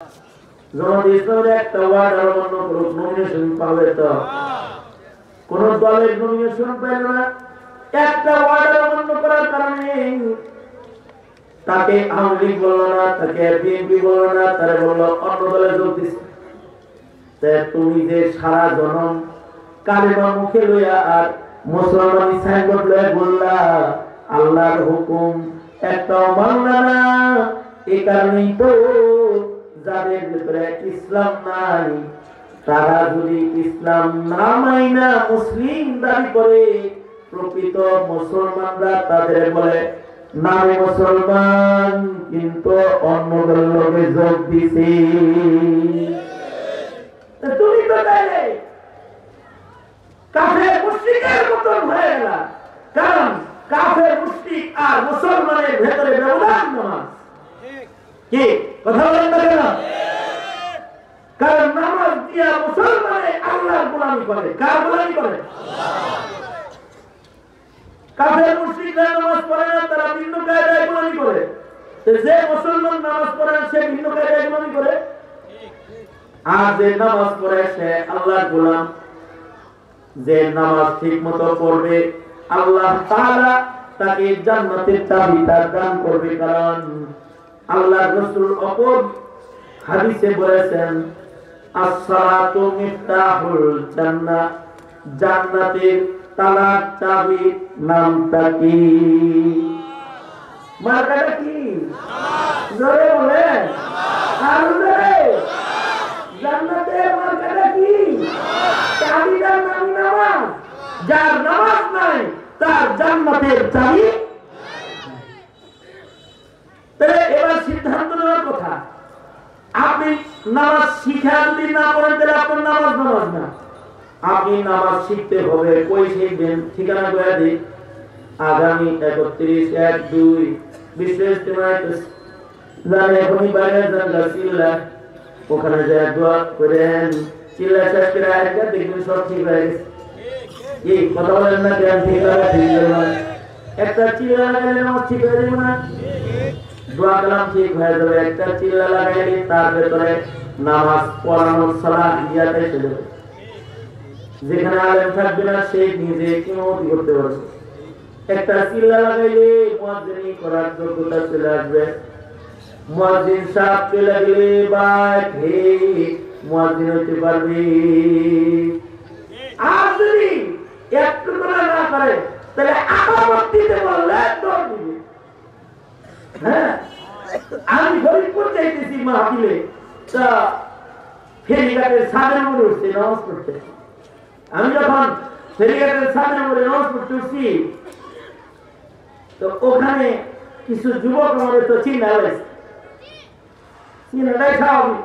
জামাত ইসলামের একটা ওয়ার্ড আর অন্য গ্রুপ নমিনেশন পাবে তো কোন দলের নমিনেশন পেল না, একটা ওয়ার্ড আর অন্য করার কারণে তাকে আওয়ামী লীগ বলল না, তাকে বিএনপি বলল না, তারা বলল অন্য দলে যোগ দিচ্ছে। তুমি যে সারা জনম কালেমা মুখে লইয়া আর মুসলমানি সাইনবোর্ড লইয়া বললা আল্লাহর হুকুম একটাও মানলা না, এই কারণেই তো যাদের ভিতরে ইসলাম নাই তারা যদি ইসলাম না মাইনা মুসলিম দাবি করে, প্রকৃত মুসলমানরা তাদের বলে নামে মুসলমান কিন্তু অন্য দলে যোগ দিছে। তুমি তো তাইলে কাফের মুশরিকের মতন হয়ে গেল, কারণ কাফের মুশরিক আর মুসলমানের ভেতরে ব্যবধান নামাজ। কি কথা বলেন না কেন? কারণ নামাজ দিয়া মুসলমানে আল্লাহর গোলামি করে। কার গোলামি করে? কাফের মুশরিকরা নামাজ পড়ে না, তারা ভিন্ন কায়দায় গোলামি করে। যে মুসলমান নামাজ পড়ে না সে ভিন্ন কায়দায় গোলামি করে, আর যে নামাজ পড়ে সে আল্লাহর গোলাম। যে নামাজ ঠিকমতো পড়বে আল্লাহ তাআলা তাকে জান্নাতের চাবি দান করবে, কারণ আল্লাহর রাসূল অপর হাদিসে বলেছেন as-salatu miftahul জান্নাহ, জান্নাতের তালার চাবি নামটা কি? মার্কাটা কি? জোরে বলেন নামাজ। জান্নাতের মার্কাটা কি? চাবিটার নাম নামাজ। যার নামাজ নাই তার জান্নাতের চাবি। তাহলে এবার সিদ্ধান্ত নেওয়ার কথা, আপনি নামাজ শিখা যদি না করেন তাহলে আপনার নামাজ না। আপনি নামাজ শিখতে হবে। কই শিখবেন? ঠিকানা করে দিই। আগামী 31/1/2 বিশেষ জানে এখনই বাইরে যান চিল্লা, ওখানে যে দোয়া করেন, চিল্লা শেষ করে একটা দেখবেন সব ঠিক হয়ে গেছে। এই কথা বলেন না কেন? ঠিক হবে একটা চিল্লা লাগাইলে নামাজ ঠিক হয়ে যাবে না? দোয়া কালাম ঠিক হয়ে যাবে। একটা চিল্লা লাগাইলে তার ভেতরে নামাজ পড়ানোর সালাহ ইয়াতে চলে যাবে। যেখানে আলেম থাকবে না সে নিজে ইমামতি করতে পারবে। একটা চিল্লা লাগাইলে মুয়াজ্জিনি করার যোগ্যতা চলে আসবে। মুয়াজ্জিন সাহেব চলে গেলে বাইরে মুয়াজ্জিন হতে পারবে। আর যদি একটু করে না করে তাহলে আকামতিতে বললে দৌড় দিবে। হ্যাঁ, আমি ফরিদপুর যাইতেছি মাহফিলে, তা ফেরিঘাটের ছাদের উপরে উঠছে নামাজ পড়তে। আমি যখন ফেরিঘাটের ছাদের উপরে নামাজ পড়তে উঠছি তো ওখানে কিছু যুবক আমাদের তো চিন্তা হয়েছে, চিন্তাটাই স্বাভাবিক।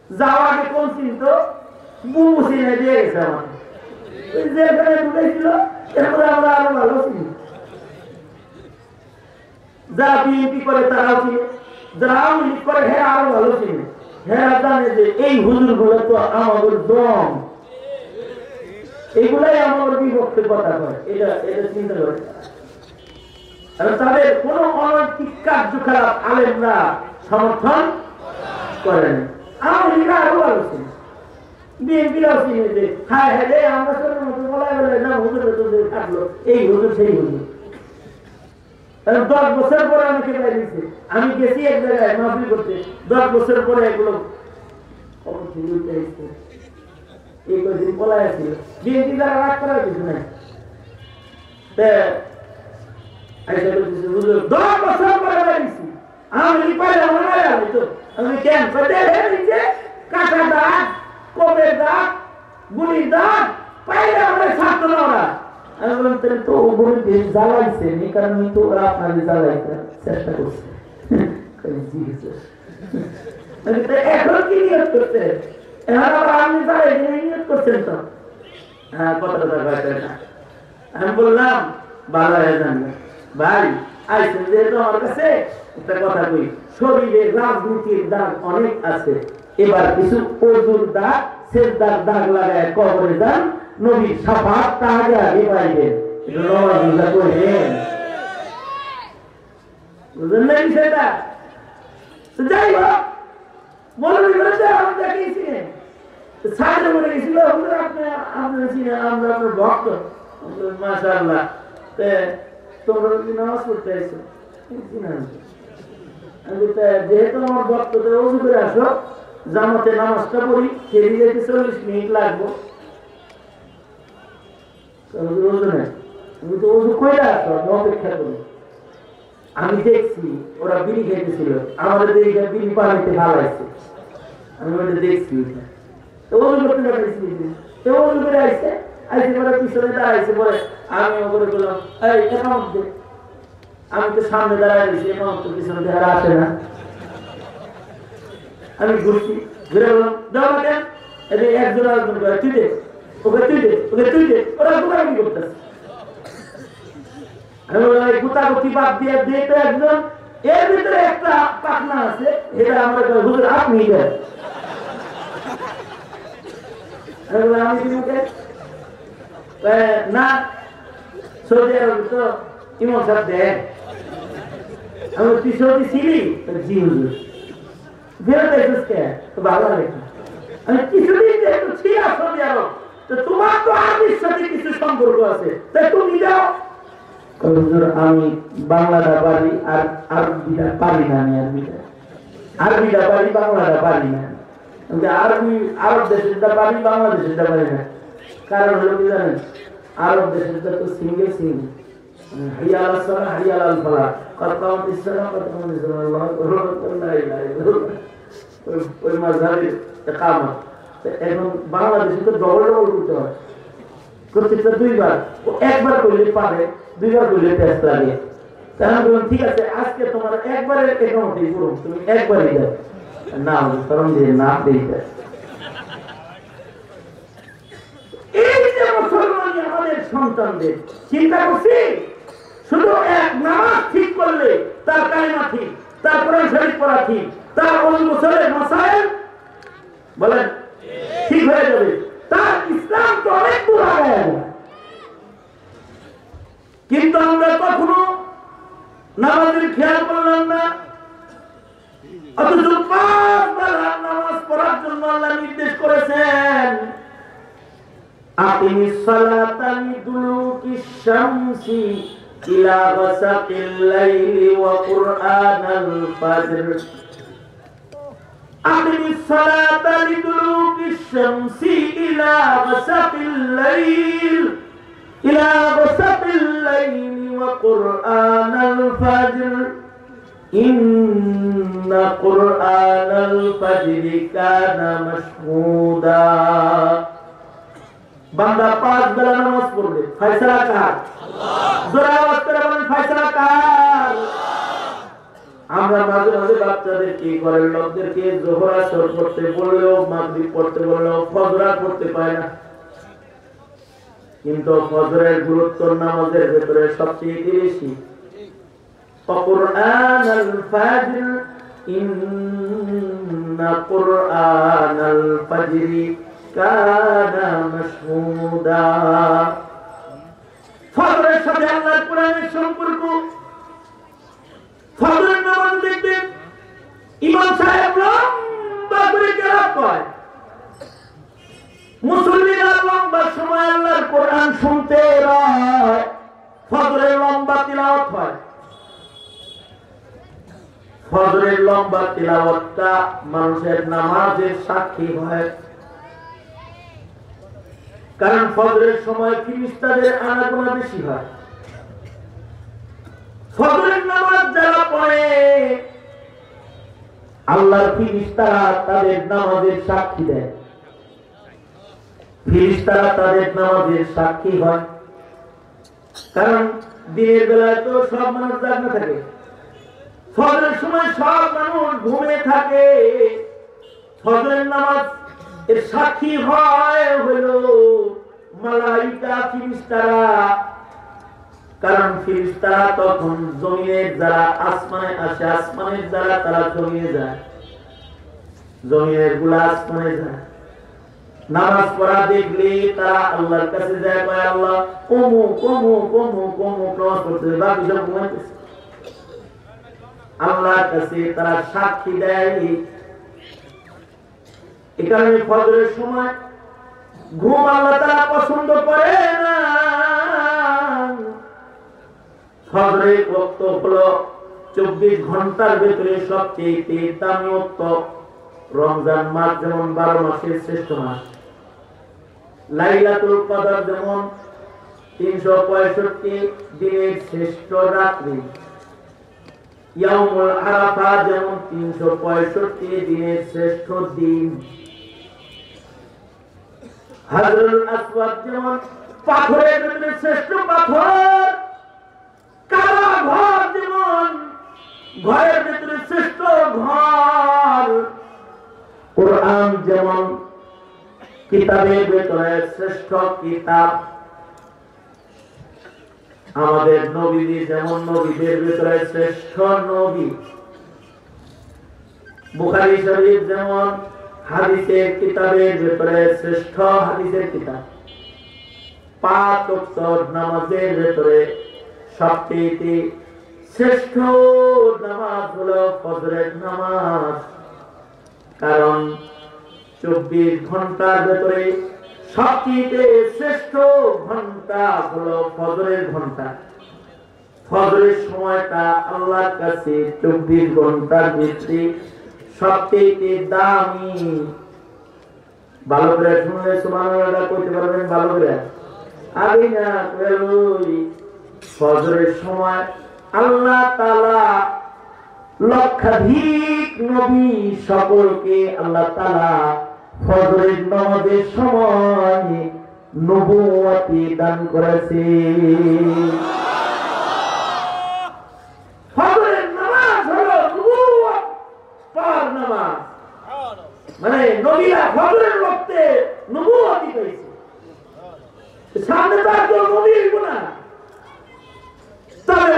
যাওয়ার আগে কোন চিন্ত বুবু চিনে দিয়ে গেছে আমাকে, যেখানে ঢুকেছিল এরপরে আমরা আরো ভালো চিনি। যারা বিএনপি করে তারাও চিনে, যারা আওয়ামী লীগ করে হ্যাঁ আরো ভালো চিনে। হ্যাঁ জানে যে এই হুজুর গুলো তো আমাদের দম, এগুলাই আমাদের বিভক্তের কথা হয়। এটা চিন্তা করে তাদের কোন অনৈতিক কার্যকলাপ আলেমরা সমর্থন করেন। আওয়ামী লীগ আরো ভালো চিনে, বিএনপিরাও চিনে যে হ্যাঁ হ্যাঁ আমরা সবার মতো বলা বলে না হুজুর থাকলো এই হুজুর সেই হুজুর। 10 বছর পরে আমাকে বাইরেছে, আমি গেছি এক জায়গায় মাহফিল করতে, 10 বছর পরে এগুলো এই কয়েকদিন বলা আসছিল। বিএনপি যারা রাগ করার কিছু নাই, 10 বছর পরে বাইরেছি আমি পাইলে আমি তো আমি কেন কাটা দাগ, কবের দাগ, গুলির দাগ পাইলে আমার ছাত্র ওরা। আমি বললাম তাহলে তো ওগুলো জ্বালাইছে এই কারণে তো ওরা আপনাদের জ্বালাইতে চেষ্টা করছে। এখন কি নিয়োগ করছে? এখন আবার আপনি জ্বালাই নিয়োগ করছেন তো? হ্যাঁ কথাটা না। আমি বললাম ভালো হয়ে যান ভাই, আইসেন যেহেতু আমার কাছে একটা কথা কই, শরীরে রাজনীতির দাগ অনেক আছে, এবার কিছু অজুর দাগ সেজদার দাগ লাগায় কবরে যান, নবীর শাফাত তার আগে পাইবেন। এটা নওয়াজুল্লাহ কইলেন, বুঝলেন না বিষয়টা? যাই হোক মৌলভী বলেছে আমরা গিয়েছিলেন সাইডে বলে গেছিল আমরা আপনার ভক্ত মাশাআল্লাহ তোমরা কি নামাজ পড়তে আসছো যেহেতু আমার ভক্ত ওযু করে আসো জামাতে নামাজটা পড়ি সেদিন যেতে 40 মিনিট লাগবো আমি তো ওযু করে আসো অপেক্ষা করি আমি দেখছি ওরা বিড়ি খেতেছিল আমাদের দিকে বিড়ি পানিতে ঢালাইছে আমি ওটা দেখছি তো ওযু করতে পারছি তো ওযু করে আসছে পরে পিছনে দাঁড়াইছে পরে আমি ওপরে বললাম এই একাউন্ট দে আমি তো সামনে দাঁড়াই রয়েছি একাউন্ট তো পিছনে দেখা আসে না আমি ঘুরছি ঘুরে বললাম দাও না কেন এই একজন আরেকজন তুই দে ওকে তুই দে ওকে তুই দে ওরা গুতাগুতি করতেছে আমি বললাম এই গুতাগুতি বাদ দিয়ে দে তো একজন এর ভিতরে একটা পাখনা আছে এটা আমরা হুজুর আপনি দেন আমি বললাম আমি দিনুকে না সৌদি আরব তো ইমাম সাহেব দেন আমি তুই সৌদি ছিলি জি হুজুর বেরোতে এসেছে তো ভালো লাগে আমি কিছুদিন যেহেতু ছিলাম সৌদি আরব তো তোমার তো আরবির সাথে কিছু সম্পর্ক আছে তাই তুমি যাও হুজুর আমি বাংলাটা পারি আর আরবিটা পারি না আমি আরবিটা পারি বাংলাটা পারি না আরবি আরব দেশেরটা পারি বাংলাদেশেরটা পারি না কারণ হলো কি জানেন আরব দেশেরটা তো সিঙ্গেল সিঙ্গেল হাইয়া আলাস সালাহ হাইয়া আলাল ফালাহ কদ কামাতিস সালাহ কদ কামাতিস সালাহ আল্লাহু আকবার লা ইলাহা ইল্লাল্লাহ ওই মাযহাবের ইকামত এখন বাংলাদেশে তো ডবল ডবল করতে হয় প্রত্যেকটা দুইবার একবার করলে পারে দুইবার করলে টেস্ট লাগে তাহলে বললাম ঠিক আছে আজকে তোমার একবারের একাউন্টই পুরো তুমি একবারই দাও না কারণ দিয়ে না দিতে এই যে মুসলমানি আমাদের সন্তানদের চিন্তা করছি শুধু এক নামাজ ঠিক করলে তার কালিমা ঠিক তার কোরআন শরীফ পড়া ঠিক তার অনুসরণের মাসাইল বলেন ঠিক হয়ে যাবে তার ইসলাম তো অনেক দূর আগে কিন্তু আমরা কখনো নামাজের খেয়াল করলাম না অথচ 5 বার নামাজ পড়ার জন্য আল্লাহ নির্দেশ করেছেন আকিমিস সালাতা লিদুলুকিশ শামসি ইলা গাসাকিল লাইলি ওয়া কুরআনাল ফাজর আকিমিস সালাতা লিদুলুকিশ শামসি ইলা গাসাকিল লাইল ইলা গাসাকিল লাইলি ওয়া কুরআনাল ফাজর ইন্না কুরআনাল ফাজরি কানা মাশহুদা বান্দা 5 বেলা নামাজ পড়বে ফয়সালা কার আল্লাহ জোরে আওয়াজ করে বলেন ফয়সালা কার আমরা মাঝে মাঝে বাচ্চাদের কি করে লোকদেরকে যোহর আসর পড়তে বললেও মাগরিব পড়তে বললেও ফজর পড়তে পায় না কিন্তু ফজরের গুরুত্ব নামাজের ভিতরে সবচেয়ে বেশি কুরআনাল ফাজর ইন্না কুরআনাল ফাজরি কানা মাশহুদা ফজরের সাথে আল্লাহর কোরআনের সম্পর্ক ফজরের নামাজ দেখবেন ইমাম সাহেব লম্বা করে কেরাত করে মুসল্লিরা লম্বা সময় আল্লাহর কোরআন শুনতে রয় ফজরের লম্বা তিলাওয়াত হয় ফজরের লম্বা তিলাওয়াতটা মানুষের নামাজের সাক্ষী হয় কারণ ফজরের সময় ফেরেশতাদের আনাগোনা বেশি হয় ফজরের নামাজ যারা পড়ে আল্লাহর ফেরেশতারা তাদের নামাজের সাক্ষী দেয় ফেরেশতারা তাদের নামাজের সাক্ষী হয় কারণ দিনের বেলায় তো সব মানুষ জাগনা থাকে ফজরের সময় সব মানুষ ঘুমিয়ে থাকে ফজরের নামাজ এর সাক্ষী হয় হলো মালাইকা ফেরেশতারা কারণ ফেরেশতারা তখন জমিনের যারা আসমানে আসে আসমানের যারা তারা জমিয়ে যায় জমিনের গুলা আসমানে যায় নামাজ পড়া দেখলে তারা আল্লাহর কাছে যায় কয় আল্লাহ কমু কমু কমু কমু নামাজ পড়তে বাকি সব ঘুমাইতেছে আল্লাহর কাছে তারা সাক্ষী দেয়। এই কারণে ফজরের সময় ঘুম আল্লাহ তাআলা পছন্দ করে না। ফজরের ওয়াক্ত হলো 24 ঘন্টার ভিতরে সবচেয়ে দামি ওয়াক্ত। রমজান মাস যেমন 12 মাসের শ্রেষ্ঠ মাস, লাইলাতুল কদর যেমন 365 দিনের শ্রেষ্ঠ রাত্রি, ইয়াউমুল আরাফা যেমন 365 দিনের শ্রেষ্ঠ দিন, হাজরুল আসওয়াদ যেমন পাথরের ভিতরে শ্রেষ্ঠ পাথর, কাবা ঘর যেমন ঘরের ভিতরে শ্রেষ্ঠ ঘর, কোরআন যেমন কিতাবের ভিতরে শ্রেষ্ঠ কিতাব, আমাদের নবীজি যেমন নবীদের ভিতরে শ্রেষ্ঠ নবী, বুখারী শরীফ যেমন হাদিসের কিতাবের ভিতরে শ্রেষ্ঠ হাদিসের কিতাব, 5 ওয়াক্ত নামাজের ভিতরে সবচেয়ে শ্রেষ্ঠ নামাজ হলো ফজরের নামাজ। কারণ 24 ঘন্টার ভিতরে সবচেয়ে শ্রেষ্ঠ ঘন্টা হলো ফজরের ঘন্টা। ফজরের সময়টা আল্লাহর কাছে 24 ঘন্টার ভিতরে সবচেয়ে দামি। ভালো করে শুনলে সুবহানাল্লাহ কইতে পারবেন, ভালো করে আগে না কই। ফজরের সময় আল্লাহ তাআলা লক্ষাধিক নবী সকলকে আল্লাহ তাআলা ফজরের নামাজের সময় নবুয়তি দান করেছে। ফজরের নামাজ হলো নবুয়ত পার নামাজ, মানে নবীরা ফজরের ওয়াক্তে নবুয়তি পেয়েছে। সামনে তার তো নবীর গুনাহ, তবে